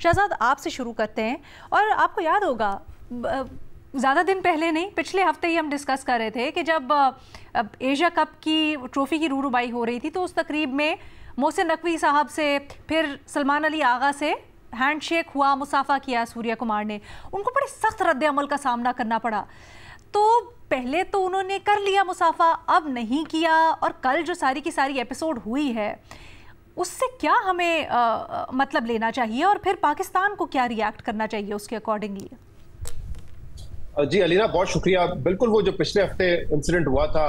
शहजाद, आपसे शुरू करते हैं। और आपको याद होगा, ज़्यादा दिन पहले नहीं, पिछले हफ्ते ही हम डिस्कस कर रहे थे कि जब एशिया कप की ट्रॉफी की रूरूबाई हो रही थी तो उस तकरीब में मोहसिन नकवी साहब से, फिर सलमान अली आगा से हैंडशेक हुआ, मुसाफा किया सूर्या कुमार ने। उनको बड़े सख्त रद्द अमल का सामना करना पड़ा। तो पहले तो उन्होंने कर लिया मुसाफा, अब नहीं किया, और कल जो सारी की सारी एपिसोड हुई है उससे क्या हमें मतलब लेना चाहिए, और फिर पाकिस्तान को क्या रिएक्ट करना चाहिए उसके अकॉर्डिंगली? जी अलीना, बहुत शुक्रिया। बिल्कुल, वो जो पिछले हफ्ते इंसिडेंट हुआ था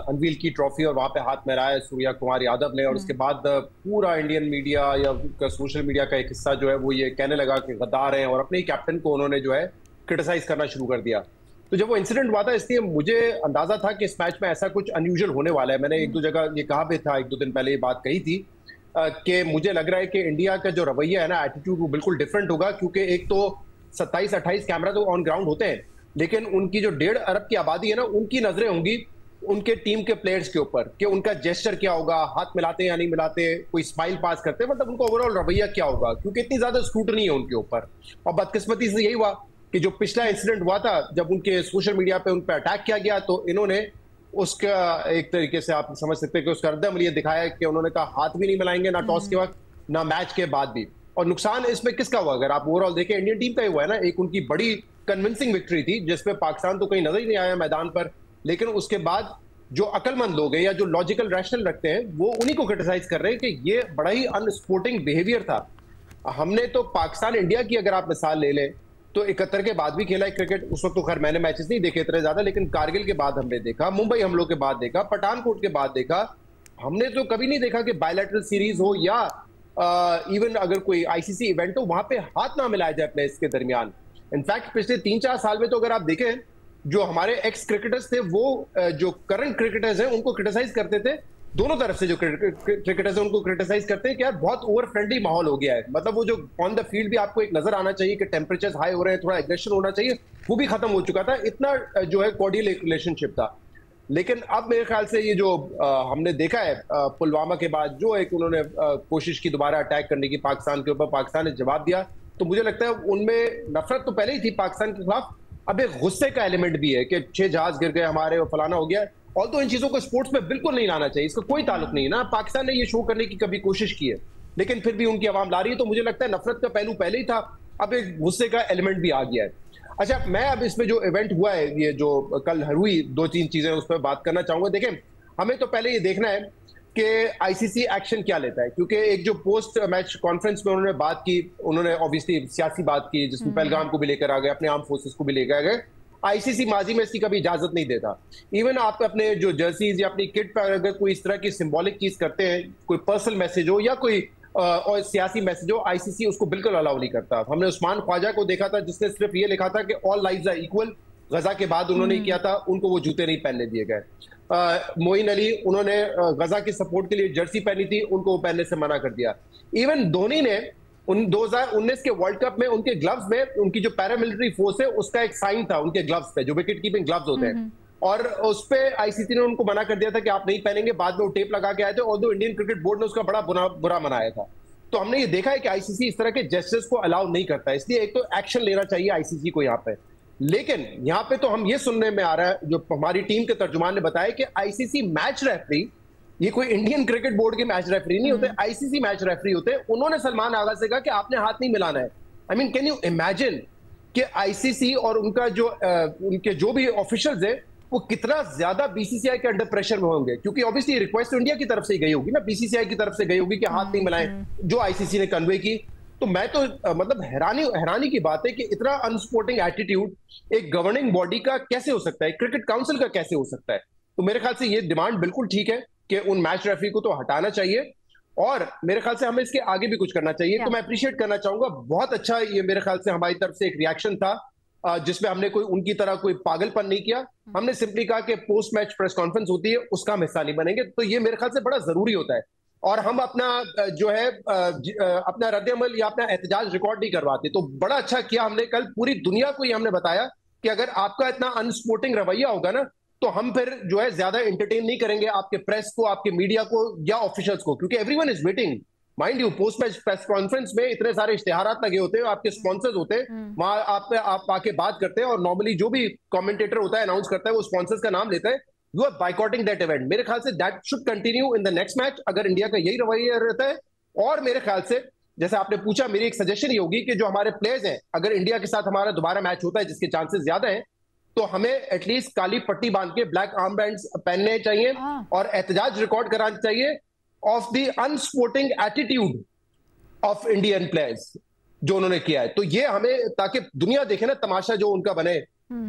अनवील की ट्रॉफी और वहां पे हाथ मिलाया सूर्या कुमार यादव ने, और उसके बाद पूरा इंडियन मीडिया या सोशल मीडिया का एक हिस्सा जो है वो ये कहने लगा कि गद्दार हैं, और अपने ही कैप्टन को उन्होंने जो है क्रिटिसाइज करना शुरू कर दिया। तो जब वो इंसिडेंट हुआ था, इसलिए मुझे अंदाजा था कि इस मैच में ऐसा कुछ अनयूजुअल होने वाला है। मैंने एक दो जगह ये कहा भी था, एक दो दिन पहले ये बात कही थी कि मुझे लग रहा है कि इंडिया का जो रवैया है ना, एटीट्यूड, वो बिल्कुल डिफरेंट होगा, क्योंकि एक तो 27-28 कैमरा तो ऑन ग्राउंड होते हैं, लेकिन उनकी जो 1.5 अरब की आबादी है ना, उनकी नजरें होंगी उनके टीम के प्लेयर्स के ऊपर कि उनका जेस्चर क्या होगा, हाथ मिलाते या नहीं मिलाते, कोई स्माइल पास करते, मतलब उनका ओवरऑल रवैया क्या होगा, क्योंकि इतनी ज्यादा स्क्रूटनी है उनके ऊपर। और बदकिस्मती से यही हुआ कि जो पिछला इंसिडेंट हुआ था, जब उनके सोशल मीडिया पे उन पर अटैक किया गया, तो इन्होंने उसका एक तरीके से आप समझ सकते हैं कि उसका रद्द-ए-अमल ये दिखाया कि उन्होंने कहा हाथ भी नहीं मिलाएंगे, ना टॉस के वक्त, ना मैच के बाद भी। और नुकसान इसमें किसका हुआ? अगर आप ओवरऑल देखें, इंडियन टीम का ही हुआ है ना। एक उनकी बड़ी कन्विंसिंग विक्ट्री थी जिसपे पाकिस्तान तो कहीं नजर ही नहीं आया मैदान पर, लेकिन उसके बाद जो अकलमंद लोग हैं या जो लॉजिकल रैशनल रखते हैं, वो उन्हीं को क्रिटिसाइज कर रहे हैं कि ये बड़ा ही अनस्पोर्टिंग बिहेवियर था। हमने तो पाकिस्तान इंडिया की अगर आप मिसाल ले लें तो 71 के बाद भी खेला है क्रिकेट। उस वक्त तो खैर मैंने मैचेस नहीं देखे इतने ज्यादा, लेकिन कारगिल के बाद हमने देखा, मुंबई हमलों के बाद देखा, पठानकोट के बाद देखा। हमने तो कभी नहीं देखा कि बायलैटरल सीरीज हो या इवन अगर कोई आईसीसी इवेंट हो, वहां पे हाथ ना मिलाया जाए प्लेयर्स के दरमियान। इनफैक्ट पिछले 3-4 साल में तो अगर आप देखें, जो हमारे एक्स क्रिकेटर्स थे वो जो करंट क्रिकेटर्स हैं उनको क्रिटिसाइज करते थे। दोनों तरफ से जो क्रिकेटर्स हैं उनको क्रिटिसाइज करते हैं कि यार बहुत ओवर फ्रेंडली माहौल हो गया है। मतलब वो जो ऑन द फील्ड भी आपको एक नजर आना चाहिए कि टेम्परेचर हाई हो रहे हैं, थोड़ा एग्रेशन होना चाहिए, वो भी खत्म हो चुका था। इतना जो है कॉर्डियल एक रिलेशनशिप था। लेकिन अब मेरे ख्याल से ये जो हमने देखा है पुलवामा के बाद, जो एक उन्होंने कोशिश की दोबारा अटैक करने की पाकिस्तान के ऊपर, पाकिस्तान ने जवाब दिया, तो मुझे लगता है उनमें नफरत तो पहले ही थी पाकिस्तान के खिलाफ, अब एक गुस्से का एलिमेंट भी है कि 6 जहाज गिर गए हमारे और फलाना हो गया। और तो इन चीजों को स्पोर्ट्स में बिल्कुल नहीं लाना चाहिए, इसका कोई ताल्लुक नहीं है ना। पाकिस्तान ने ये शो करने की कभी कोशिश की है, लेकिन फिर भी उनकी आवाम ला रही है। तो मुझे लगता है नफरत का पहलू पहले ही था, अब एक गुस्से का एलिमेंट भी आ गया है। अच्छा, मैं अब इसमें जो इवेंट हुआ है, ये जो कल हुई 2-3 चीजें, उस पर बात करना चाहूंगा। देखें, हमें तो पहले ये देखना है कि आईसीसी एक्शन क्या लेता है, क्योंकि एक जो पोस्ट मैच कॉन्फ्रेंस में उन्होंने बात की, उन्होंने ऑब्वियसली सियासी बात की, जिसमें पहलगाम को भी लेकर आ गए, अपने आर्म फोर्सेस को भी लेकर गए। आईसीसी माजी में इसकी कभी इजाजत नहीं देता। इवन आप अपने जो जर्सीज या अपनी किट पर अगर कोई इस तरह की सिंबॉलिक चीज करते हैं, कोई पर्सनल मैसेज हो या कोई और सियासी मैसेज हो, आईसीसी उसको बिल्कुल अलाउ नहीं करता। हमने उस्मान ख्वाजा को देखा था जिसने सिर्फ ये लिखा था कि ऑल लाइव्स आर इक्वल। गजा के बाद उन्होंने किया था, उनको वो जूते नहीं पहनने दिए गए। मोइन अली, उन्होंने गजा की सपोर्ट के लिए जर्सी पहनी थी, उनको वो पहनने से मना कर दिया। इवन धोनी ने 2019 के वर्ल्ड कप में उनके ग्लव्स में, उनकी जो पैरामिलिट्री फोर्स है उसका एक साइन था उनके ग्लव्स पे, जो विकेट कीपिंग ग्लव्स होते हैं, और उस पे आईसीसी ने उनको मना कर दिया था कि आप नहीं पहनेंगे। बाद में वो टेप लगा के आए थे, और इंडियन क्रिकेट बोर्ड ने उसका बड़ा बुरा मनाया था। तो हमने ये देखा है कि आईसीसी इस तरह के जेस्चर्स को अलाउ नहीं करता, इसलिए एक तो एक्शन लेना चाहिए आईसीसी को यहाँ पे। लेकिन यहाँ पे तो हम ये सुनने में आ रहा है, जो हमारी टीम के तर्जुमान ने बताया कि आईसीसी मैच रेफरी, ये कोई इंडियन क्रिकेट बोर्ड के मैच रेफरी नहीं होते, आईसीसी मैच रेफरी होते। उन्होंने सलमान आगा से कहा कि आपने हाथ नहीं मिलाना है। I mean, can you imagine कि आईसीसी और उनका जो उनके जो भी ऑफिशियल्स हैं वो कितना ज्यादा बीसीसीआई के अंडर प्रेशर में होंगे, क्योंकि ऑब्वियसली रिक्वेस्ट तो इंडिया की तरफ से ही गई होगी ना, बीसीसीआई की तरफ से गई होगी कि हाथ नहीं मिलाएं, जो आईसीसी ने कन्वे की। तो मैं तो मतलब हैरानी की बात है कि इतना अनस्पोर्टिंग एटीट्यूड एक गवर्निंग बॉडी का कैसे हो सकता है, क्रिकेट काउंसिल का कैसे हो सकता है। तो मेरे ख्याल से ये डिमांड बिल्कुल ठीक है कि उन मैच रेफरी को तो हटाना चाहिए, और मेरे ख्याल से हमें इसके आगे भी कुछ करना चाहिए। तो मैं अप्रिशिएट करना चाहूंगा, बहुत अच्छा ये मेरे ख्याल से हमारी तरफ से एक रिएक्शन था, जिसमें हमने कोई उनकी तरह कोई पागलपन नहीं किया। हमने सिंपली कहा कि पोस्ट मैच प्रेस कॉन्फ्रेंस होती है, उसका हम हिस्सा नहीं बनेंगे। तो ये मेरे ख्याल से बड़ा जरूरी होता है, और हम अपना जो है अपना रद्द-ए-अमल या अपना एहतजाज रिकॉर्ड नहीं करवाते। तो बड़ा अच्छा किया हमने, कल पूरी दुनिया को ये हमने बताया कि अगर आपका इतना अनस्पोर्टिंग रवैया होगा ना, तो हम फिर जो है ज्यादा एंटरटेन नहीं करेंगे आपके प्रेस को, आपके मीडिया को या ऑफिशियल्स को, क्योंकि everyone is waiting. Mind you post match press conference में इतने सारे इश्तेहारात लगे होते हैं, आपके स्पॉन्सर्स होते हैं वहां, आप आके बात करते हैं और नॉर्मली जो भी कमेंटेटर होता है अनाउंस करता है वो स्पॉन्सर्स का नाम लेता है। You are boycotting that event. मेरे ख्याल से that should continue in the next match, अगर इंडिया का यही रवैया रहता है। और मेरे ख्याल से जैसे आपने पूछा, मेरी एक सजेशन ये होगी कि जो हमारे प्लेयर्स हैं, अगर इंडिया के साथ हमारा दोबारा मैच होता है जिसके चांसेस ज्यादा हैं, तो हमें एटलीस्ट काली पट्टी बांध के ब्लैक आर्म बैंड्स पहनने चाहिए और एहतजाज रिकॉर्ड कराना चाहिए of the unsporting attitude of Indian players जो उन्होंने किया है। तो ये हमें, ताकि दुनिया देखे ना तमाशा जो उनका बने,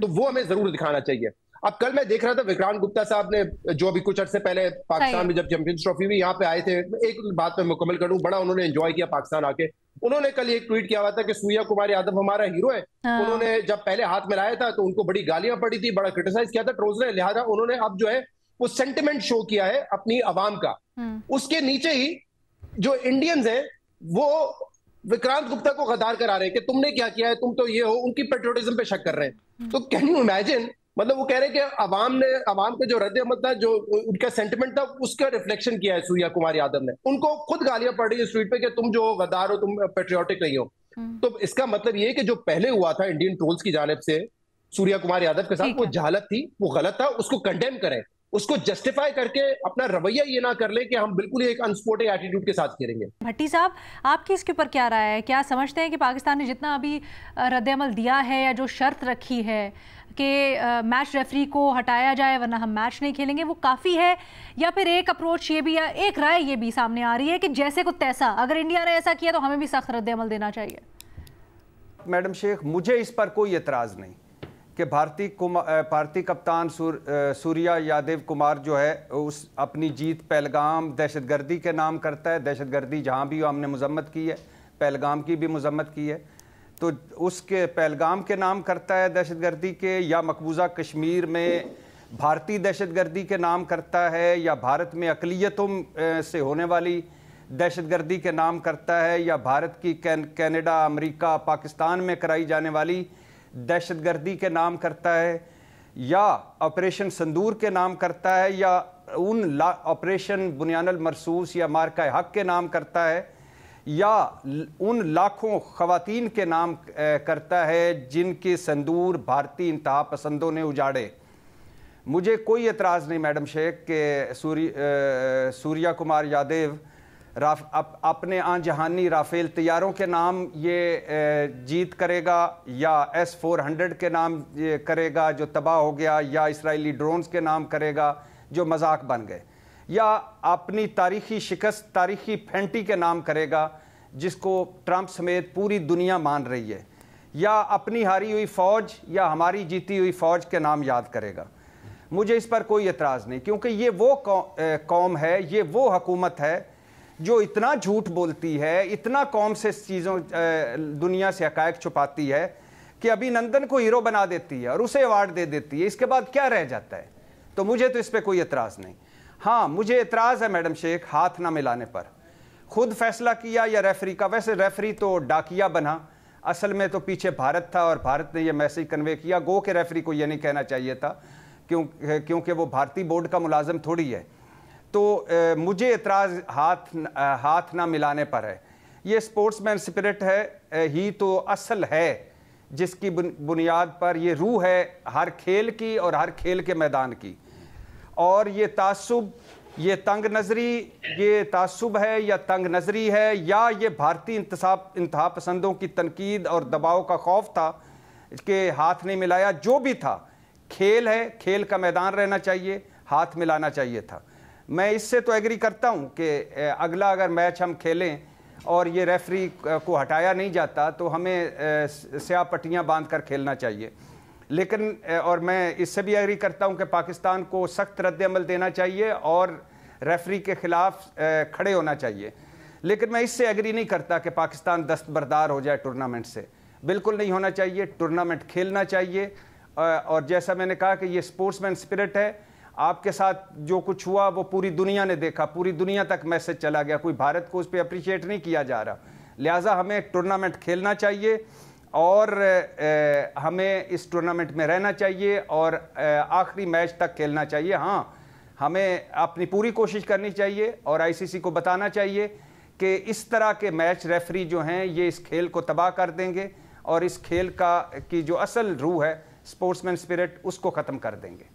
तो वो हमें जरूर दिखाना चाहिए। अब कल मैं देख रहा था विक्रांत गुप्ता साहब ने, जो अभी कुछ अर्से पहले पाकिस्तान में जब चैंपियंस ट्रॉफी हुई यहाँ पे आए थे, एक बात मैं मुकम्मल करूं, बड़ा उन्होंने एंजॉय किया पाकिस्तान आके। उन्होंने कल एक ट्वीट किया हुआ था कि सूर्या कुमार यादव हमारा हीरो है। उन्होंने जब पहले हाथ मिलाया था तो उनको बड़ी गालियां पड़ी थी, बड़ा क्रिटिसाइज किया था ट्रोल्स ने, लिहाजा उन्होंने अब जो है वो सेंटिमेंट शो किया है अपनी आवाम का। उसके नीचे ही जो इंडियंस हैं वो विक्रांत गुप्ता को गद्दार करा रहे हैं कि तुमने क्या किया है, तुम तो ये हो, उनकी पेट्रियोटिज्म पे शक कर रहे हैं। तो कैन यू इमेजिन, मतलब वो कह रहे हैं कि अवाम का जो रद्द अमल था, जो उनका सेंटिमेंट था, उसका रिफ्लेक्शन किया है सूर्या कुमार यादव ने। उनको खुद गालियां पड़ रही है ट्वीट पे कि तुम जो गद्दार हो, तुम पेट्रियोटिक नहीं हो। तो इसका मतलब ये है कि जो पहले हुआ था इंडियन ट्रोल्स की जानिब से सूर्या कुमार यादव के साथ, वो जहालत थी, वो गलत था, उसको कंडेम करें, उसको जस्टिफाई करके अपना रवैया ये ना कर ले कि हम बिल्कुल एक अनस्पोर्टिंग एटीट्यूड के साथ खेलेंगे। भट्टी साहब, आपकी इसके ऊपर क्या राय है? क्या समझते हैं कि पाकिस्तान ने जितना अभी रद्द-ए-अमल दिया है या जो शर्त रखी है कि मैच रेफरी को हटाया जाए वरना हम मैच नहीं खेलेंगे, वो काफ़ी है? या फिर एक अप्रोच ये भी, या एक राय ये भी सामने आ रही है कि जैसे को तैसा, अगर इंडिया ने ऐसा किया तो हमें भी सख्त रद्द-ए-अमल देना चाहिए? मैडम शेख, मुझे इस पर कोई एतराज़ नहीं कि भारतीय कप्तान सूर्या यादव कुमार जो है उस अपनी जीत पहलगाम दहशतगर्दी के नाम करता है। दहशतगर्दी जहाँ भी हो हमने मजम्मत की है, पहलगाम की भी मजम्मत की है, तो उसके पहलगाम के नाम करता है दहशतगर्दी के, या मकबूजा कश्मीर में भारतीय दहशतगर्दी के नाम करता है, या भारत में अक़लियतों से होने वाली दहशतगर्दी के नाम करता है, या भारत की कनाडा, अमेरिका, पाकिस्तान में कराई जाने वाली दहशतगर्दी के नाम करता है, या ऑपरेशन संदूर के नाम करता है, या ऑपरेशन बुनियानुल मरसूस या मार्का हक के नाम करता है, या उन लाखों ख़वातीन के नाम करता है जिनके संदूर भारतीय इंतहा पसंदों ने उजाड़े। मुझे कोई एतराज़ नहीं मैडम शेख के सूर्या कुमार यादव अपने आंजहानी राफेल तैयारों के नाम ये जीत करेगा, या S-400 के नाम ये करेगा जो तबाह हो गया, या इसराइली ड्रोन्स के नाम करेगा जो मजाक बन गए, या अपनी तारीखी शिकस्त, तारीखी फेंटी के नाम करेगा जिसको ट्रंप समेत पूरी दुनिया मान रही है, या अपनी हारी हुई फ़ौज या हमारी जीती हुई फ़ौज के नाम याद करेगा। मुझे इस पर कोई एतराज़ नहीं, क्योंकि ये वो कौम है, ये वो हुकूमत है जो इतना झूठ बोलती है, इतना कौम से चीज़ों दुनिया से हक़ाइक़ छुपाती है कि अभिनंदन को हीरो बना देती है और उसे अवार्ड दे देती है। इसके बाद क्या रह जाता है? तो मुझे तो इस पर कोई एतराज़ नहीं। हाँ, मुझे एतराज़ है मैडम शेख हाथ ना मिलाने पर। खुद फैसला किया या रेफरी का? वैसे रेफरी तो डाकिया बना, असल में तो पीछे भारत था और भारत ने यह मैसेज कन्वे किया। गो के रेफरी को यह नहीं कहना चाहिए था, क्योंकि वो भारतीय बोर्ड का मुलाजिम थोड़ी है। तो मुझे एतराज़ हाथ ना मिलाने पर है। ये स्पोर्ट्समैन स्पिरिट है ही तो असल है जिसकी बुनियाद पर ये रूह है हर खेल की और हर खेल के मैदान की। और ये तासुब, ये तंग नज़री, ये तासुब है या तंग नज़री है, या ये भारतीय इंतहा पसंदों की तनकीद और दबाव का खौफ था कि हाथ नहीं मिलाया। जो भी था, खेल है, खेल का मैदान रहना चाहिए, हाथ मिलाना चाहिए था। मैं इससे तो एग्री करता हूं कि अगला अगर मैच हम खेलें और ये रेफरी को हटाया नहीं जाता तो हमें स्याह पट्टियां बांध कर खेलना चाहिए। लेकिन और मैं इससे भी एग्री करता हूं कि पाकिस्तान को सख्त रद्द-ए-अमल देना चाहिए और रेफरी के ख़िलाफ़ खड़े होना चाहिए। लेकिन मैं इससे एग्री नहीं करता कि पाकिस्तान दस्तबरदार हो जाए टूर्नामेंट से। बिल्कुल नहीं होना चाहिए। टूर्नामेंट खेलना चाहिए। और जैसा मैंने कहा कि ये स्पोर्ट्समैन स्पिरिट है। आपके साथ जो कुछ हुआ वो पूरी दुनिया ने देखा, पूरी दुनिया तक मैसेज चला गया, कोई भारत को उस पर अप्रिशिएट नहीं किया जा रहा। लिहाजा हमें टूर्नामेंट खेलना चाहिए और हमें इस टूर्नामेंट में रहना चाहिए और आखिरी मैच तक खेलना चाहिए। हाँ, हमें अपनी पूरी कोशिश करनी चाहिए और आईसीसी को बताना चाहिए कि इस तरह के मैच रेफरी जो हैं ये इस खेल को तबाह कर देंगे और इस खेल की जो असल रूह है, स्पोर्ट्समैन स्पिरिट, उसको ख़त्म कर देंगे।